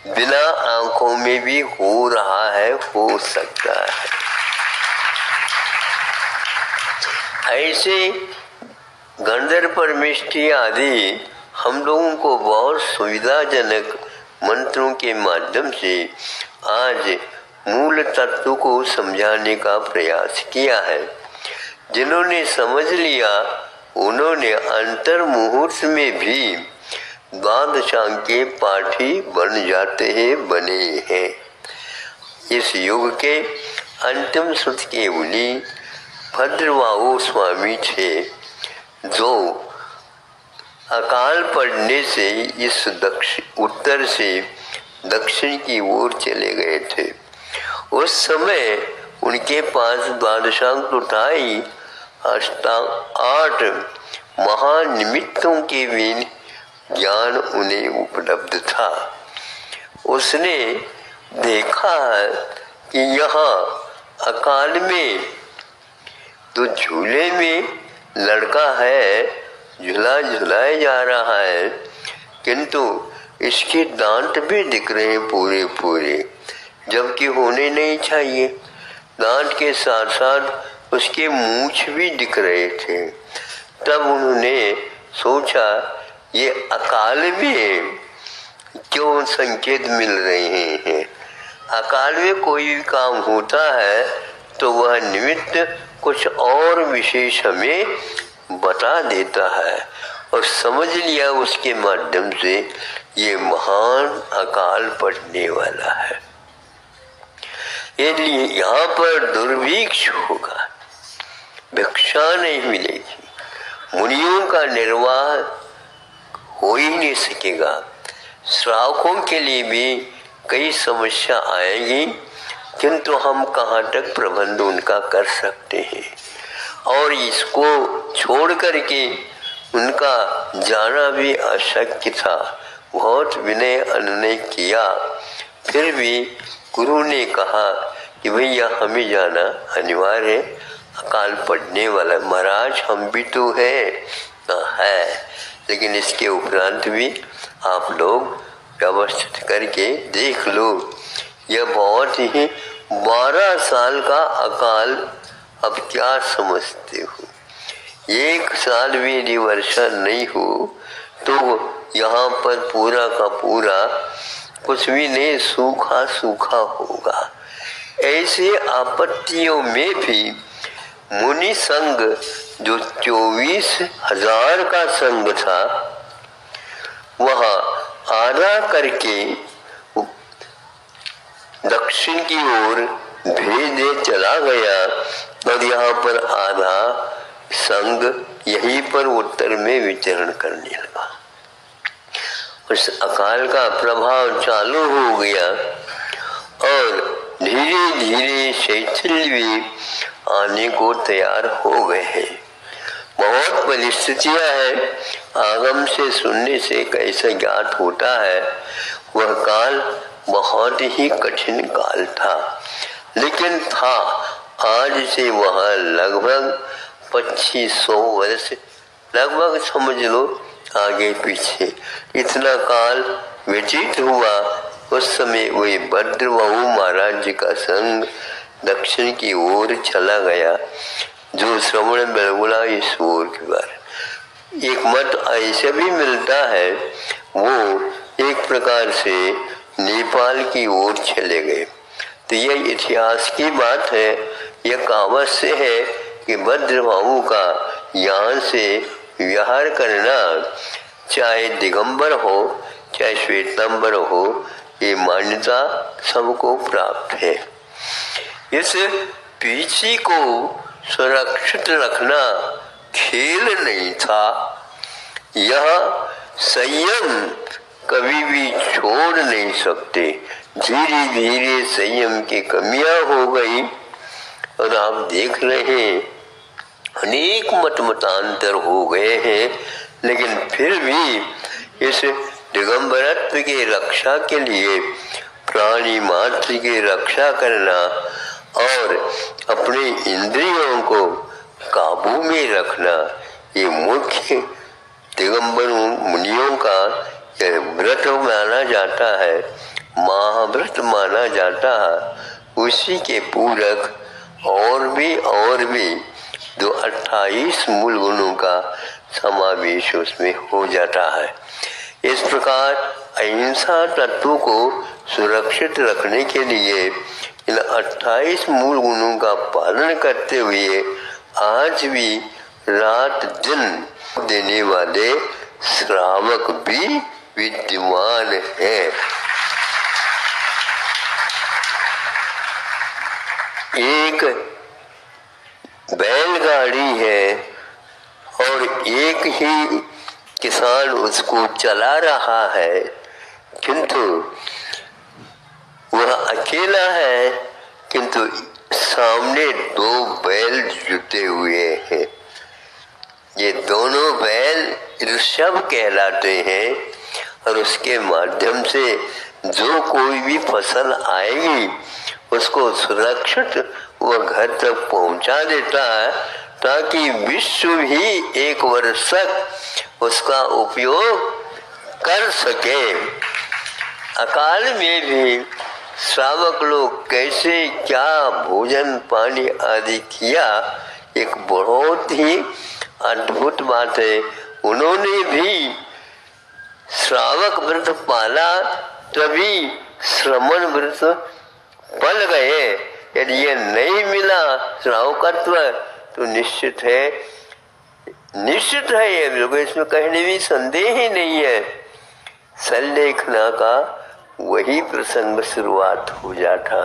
बिना आंखों में भी हो रहा है, हो सकता है। ऐसे गंधर्व परमेष्टि आदि हम लोगों को बहुत सुविधाजनक मंत्रों के माध्यम से आज मूल तत्व को समझाने का प्रयास किया है। जिन्होंने समझ लिया उन्होंने अंतर मुहूर्त में भी द्वादशांग के पाठी बन जाते हैं, बने हैं। इस युग के अंतिम सुत केवली भद्रबाहु स्वामी थे, जो अकाल पड़ने से इस उत्तर से दक्षिण की ओर चले गए थे। उस समय उनके पास द्वादशांग तो था ही, 8 महानिमित्तों के भी ज्ञान उन्हें उपलब्ध था। उसने देखा कि यहाँ अकाल में तो झूले में लड़का है, झूला झुलाया जा रहा है, किंतु इसके दांत भी दिख रहे हैं पूरे पूरे, जबकि होने नहीं चाहिए। दांत के साथ साथ उसके मूंछ भी दिख रहे थे। तब उन्होंने सोचा ये अकाल में क्यों संकेत मिल रहे हैं। अकाल में कोई भी काम होता है तो वह निमित्त कुछ और विशेष हमें बता देता है, और समझ लिया उसके माध्यम से ये महान अकाल पड़ने वाला है। इसलिए यहाँ पर दुर्भिक्ष होगा, भिक्षा नहीं मिलेगी, मुनियों का निर्वाह हो ही नहीं सकेगा। श्रावकों के लिए भी कई समस्या आएगी, किंतु हम कहाँ तक प्रबंध उनका कर सकते हैं। और इसको छोड़ करके उनका जाना भी अशक्य था। बहुत विनय अनुनय किया, फिर भी गुरु ने कहा कि भैया हमें जाना अनिवार्य है, अकाल पड़ने वाला। महाराज हम भी तो है, लेकिन इसके उपरांत भी आप लोग व्यवस्थित करके देख लो। यह बहुत ही 12 साल का अकाल, अब क्या समझते हो। 1 साल भी यदि वर्षा नहीं हो तो यहाँ पर पूरा का पूरा कुछ भी नहीं, सूखा सूखा होगा। ऐसे आपत्तियों में भी मुनि संघ जो 24,000 का संघ था, वह आधा करके दक्षिण की ओर भेजे चला गया, और यहाँ पर आधा संघ यहीं पर उत्तर में विचरण करने लगा। उस अकाल का प्रभाव चालू हो गया और धीरे धीरे शैथिल्य भी आने को तैयार हो गए हैं। बहुत परिस्थितियां हैं, आगम से सुनने से कैसे ज्ञात होता है। वह काल बहुत ही कठिन काल था, लेकिन था। आज से वह लगभग 2500 वर्ष, लगभग समझ लो आगे पीछे इतना काल व्यतीत हुआ। उस समय वही भद्रबाहु महाराज जी का संघ दक्षिण की ओर चला गया, जो श्रवण बेलगुला इस ओर की बार। एक मत ऐसे भी मिलता है, वो एक प्रकार से नेपाल की ओर चले गए। तो यह इतिहास की बात है। यह कहावत से है कि भद्रबाहु का यहाँ से विहार करना, चाहे दिगंबर हो चाहे श्वेतांबर हो, ये मान्यता सबको प्राप्त है। इस पीछे को सुरक्षित रखना खेल नहीं था। यह संयम कभी भी छोड़ नहीं सकते। धीरे धीरे संयम की कमियां हो गई, और आप देख रहे हैं अनेक मतांतर हो गए हैं, लेकिन फिर भी इस दिगंबरत्व की रक्षा के लिए प्राणी मात्र की रक्षा करना और अपने इंद्रियों को काबू में रखना, ये मुख्य दिगंबर मुनियों का यह व्रत माना जाता है। महाव्रत माना जाता है, उसी के पूरक और भी जो 28 मूल गुणों का समावेश उसमें हो जाता है। इस प्रकार अहिंसा तत्व को सुरक्षित रखने के लिए इन 28 मूल गुणों का पालन करते हुए आज भी रात दिन देने वाले श्रावक भी विद्यमान हैं। एक बैलगाड़ी है और एक ही किसान उसको चला रहा है, किंतु वह अकेला है, किंतु सामने 2 बैल जुटे हुए हैं। ये दोनों बैल ऋषभ कहलाते हैं और उसके माध्यम से जो कोई भी फसल आएगी उसको सुरक्षित वह घर तक पहुंचा देता है, ताकि विश्व भी 1 वर्ष तक उसका उपयोग कर सके। अकाल में भी श्रावक लोग कैसे क्या भोजन पानी आदि किया, एक बहुत ही अद्भुत बात है। उन्होंने भी श्रावक व्रत पाला, तभी श्रमण व्रत पल गए। यदि ये नहीं मिला श्रावकत्व तो निश्चित है ये बिल्कुल, इसमें कहने भी संदेह ही नहीं है। सल्लेखना का वही प्रसंग शुरुआत हो जाता।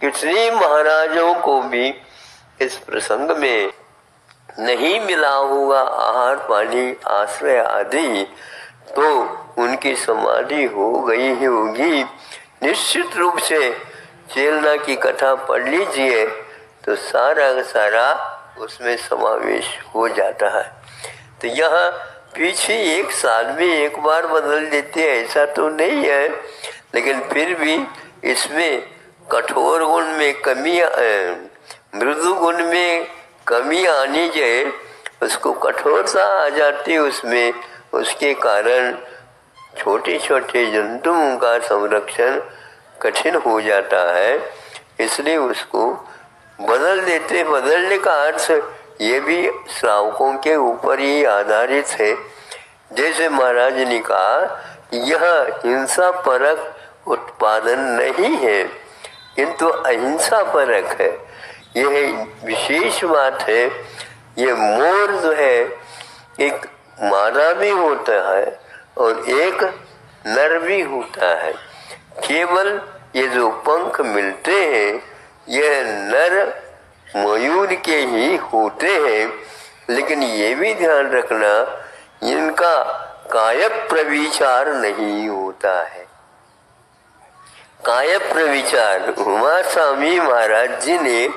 कितने महाराजों को भी इस प्रसंग में नहीं मिला होगा आहार पानी आश्रय आदि, तो उनकी समाधि हो गई ही होगी। निश्चित रूप से चेलना की कथा पढ़ लीजिए तो सारा का सारा उसमें समावेश हो जाता है। तो यहाँ पीछे 1 साल में 1 बार बदल देते हैं ऐसा तो नहीं है, लेकिन फिर भी इसमें कठोर गुण में कमी, मृदु गुण में कमी आनी चाहिए, उसको कठोरता आ जाती है उसमें। उसके कारण छोटे छोटे जंतुओं का संरक्षण कठिन हो जाता है, इसलिए उसको बदल देते। बदलने का अर्थ ये भी श्रावकों के ऊपर ही आधारित है। जैसे महाराज ने कहा, यह हिंसा परक उत्पादन नहीं है, किंतु अहिंसा परक है। यह विशेष बात है। ये मोर जो है एक मादा भी होता है और एक नर भी होता है। केवल ये जो पंख मिलते हैं यह नर मयूर के ही होते हैं, लेकिन ये भी ध्यान रखना इनका काय प्रविचार नहीं होता है। काय प्रविचार, उमा स्वामी महाराज जी ने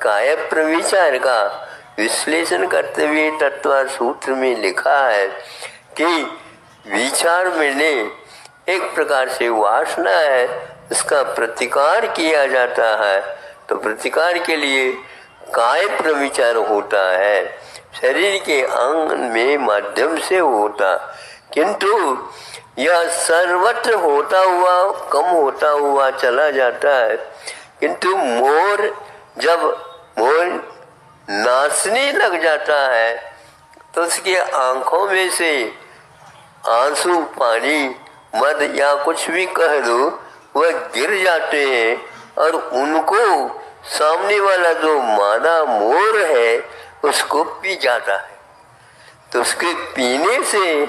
काय प्रविचार का विश्लेषण करते हुए तत्व सूत्र में लिखा है कि विचार में एक प्रकार से वासना है, इसका प्रतिकार किया जाता है, तो प्रतिकार के लिए काय प्रविचार होता है, शरीर के अंग में माध्यम से होता। किंतु यह सर्वत्र होता हुआ कम होता हुआ चला जाता है। किंतु मोर जब नाचने लग जाता है तो उसके आंखों में से आंसू पानी मद या कुछ भी कह दो वह गिर जाते हैं और उनको सामने वाला जो मादा मोर है उसको पी जाता है। तो उसके पीने से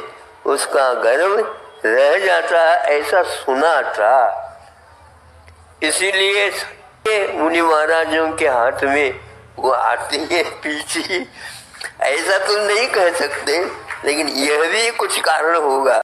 उसका गर्भ रह जाता है, ऐसा सुना था। इसीलिए मुनि महाराजों के हाथ में वो आती है पीछे, ऐसा तो नहीं कह सकते, लेकिन यह भी कुछ कारण होगा।